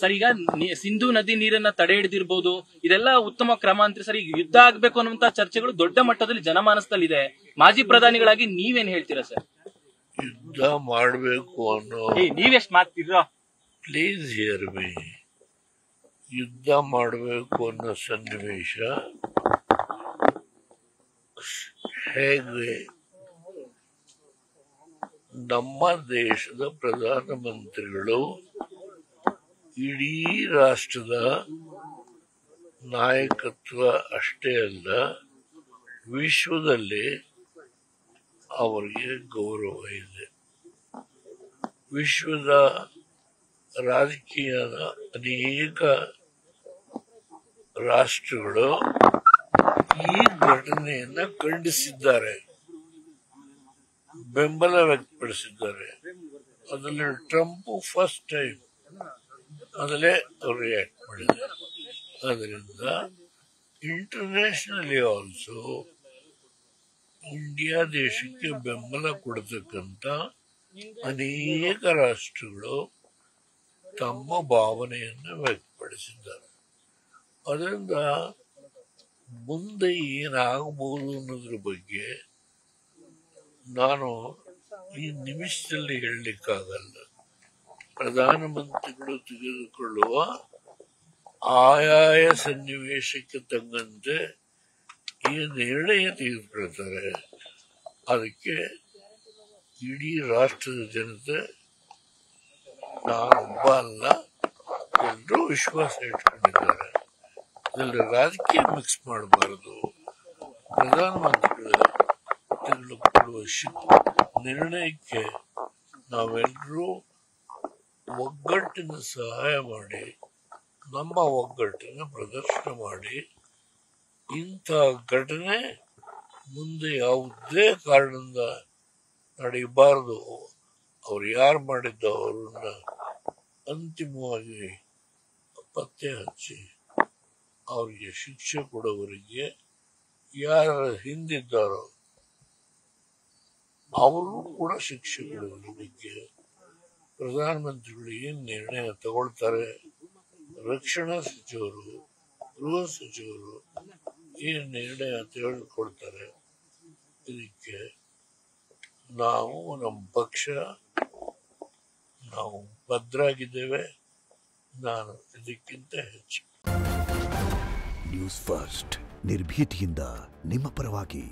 Sir ಈಗ ಸಿಂಧು ನದಿ ನೀರನ್ನ ತಡೆ ಹಿಡಿದಿರ್ಬೋದು, ಇದೆಲ್ಲ ಉತ್ತಮ ಕ್ರಮ ಅಂತ ಸರ್. ಈಗ ಯುದ್ಧ ಆಗ್ಬೇಕು ಅನ್ನುವಂತ ಚರ್ಚೆಗಳು ದೊಡ್ಡ ಮಟ್ಟದಲ್ಲಿ ಜನಮಾನಸದಲ್ಲಿ ಇದೆ. ಮಾಜಿ ಪ್ರಧಾನಿಗಳಾಗಿ ನೀವೇನ್ ಹೇಳ್ತೀರಾ ಸರ್? ಯುದ್ಧ ಮಾಡಬೇಕು ಅನ್ನೋ ನೀವೆಷ್ಟ್ ಮಾತಿರೋ ಪ್ಲೀಸ್ ಹಿಯರ್ ಮೀ. ಯುದ್ಧ ಮಾಡಬೇಕು ಅನ್ನೋ ಸನ್ನಿವೇಶ ಹೇಗೆ ನಮ್ಮ ದೇಶದ ಪ್ರಧಾನಮಂತ್ರಿಗಳು ಇಡೀ ರಾಷ್ಟ್ರದ ನಾಯಕತ್ವ ಅಷ್ಟೇ ಅಲ್ಲ, ವಿಶ್ವದಲ್ಲಿ ಅವರಿಗೆ ಗೌರವ ಇದೆ. ವಿಶ್ವದ ರಾಜಕೀಯದ ಅನೇಕ ರಾಷ್ಟ್ರಗಳು ಈ ಘಟನೆಯನ್ನ ಖಂಡಿಸಿದ್ದಾರೆ, ಬೆಂಬಲ ವ್ಯಕ್ತಪಡಿಸಿದ್ದಾರೆ. ಅದರಲ್ಲಿ ಟ್ರಂಪ್ ಫಸ್ಟ್ ಟೈಮ್ ಅದರಲ್ಲೇ ಅವರು ರಿಯಾಕ್ಟ್ ಮಾಡಿದ್ದಾರೆ. ಅದರಿಂದ ಇಂಟರ್ನ್ಯಾಷನಲಿ ಆಲ್ಸೋ ಇಂಡಿಯಾ ದೇಶಕ್ಕೆ ಬೆಂಬಲ ಕೊಡತಕ್ಕಂಥ ಅನೇಕ ರಾಷ್ಟ್ರಗಳು ತಮ್ಮ ಭಾವನೆಯನ್ನು ವ್ಯಕ್ತಪಡಿಸಿದ್ದಾರೆ. ಅದರಿಂದ ಮುಂದೆ ಏನಾಗಬಹುದು ಅನ್ನೋದ್ರ ಬಗ್ಗೆ ನಾನು ಈ ನಿಮಿಷದಲ್ಲಿ ಹೇಳಲಿಕ್ಕಾಗಲ್ಲ. ಪ್ರಧಾನಮಂತ್ರಿಗಳು ತೆಗೆದುಕೊಳ್ಳುವ ಆಯಾಯ ಸನ್ನಿವೇಶಕ್ಕೆ ತಕ್ಕಂತೆ ಈ ನಿರ್ಣಯ ತೆಗೆದುಕೊಳ್ತಾರೆ. ಅದಕ್ಕೆ ಇಡೀ ರಾಷ್ಟ್ರದ ಜನತೆ, ನಾನೊಬ್ಬ ಅಲ್ಲ, ಎಲ್ಲರೂ ವಿಶ್ವಾಸ ಇಟ್ಕೊಂಡಿದ್ದಾರೆ. ಇದರಲ್ಲಿ ರಾಜಕೀಯ ಮಿಕ್ಸ್ ಮಾಡಬಾರದು. ಪ್ರಧಾನಮಂತ್ರಿಗಳು ತೆಗೆದುಕೊಳ್ಳುವ ನಿರ್ಣಯಕ್ಕೆ ನಾವೆಲ್ಲರೂ ಒಗ್ಗಟ್ಟಿನ ಸಹಾಯ ಮಾಡಿ, ನಮ್ಮ ಒಗ್ಗಟ್ಟಿನ ಪ್ರದರ್ಶನ ಮಾಡಿ, ಇಂಥ ಘಟನೆ ಮುಂದೆ ಯಾವುದೇ ಕಾರಣದಿಂದ ನಡೆಯಬಾರದು. ಅವ್ರು ಯಾರು ಮಾಡಿದ್ದ ಅವರನ್ನ ಅಂತಿಮವಾಗಿ ಪತ್ತೆ ಹಚ್ಚಿ ಅವರಿಗೆ ಶಿಕ್ಷೆ ಕೊಡೋವರಿಗೆ ಯಾರು ಹಿಂದಿದ್ದಾರೋ ಅವರು ಕೂಡ ಶಿಕ್ಷೆ ಕೊಡುವುದಕ್ಕೆ ಪ್ರಧಾನಮಂತ್ರಿಗಳು ಏನು ನಿರ್ಣಯ ತಗೊಳ್ತಾರೆ, ರಕ್ಷಣಾ ಸಚಿವರು, ಗೃಹ ಸಚಿವರು ಏನು ನಿರ್ಣಯ ತೆಗೆದುಕೊಳ್ತಾರೆ, ಇದಕ್ಕೆ ನಾವು ನಮ್ಮ ಪಕ್ಷ ನಾವು ಭದ್ರಾಗಿದ್ದೇವೆ. ನಾನು ಇದಕ್ಕಿಂತ ಹೆಚ್ಚು. ನ್ಯೂಸ್ ಫಸ್ಟ್ ನಿರ್ಭೀತಿಯಿಂದ ನಿಮ್ಮ ಪರವಾಗಿ.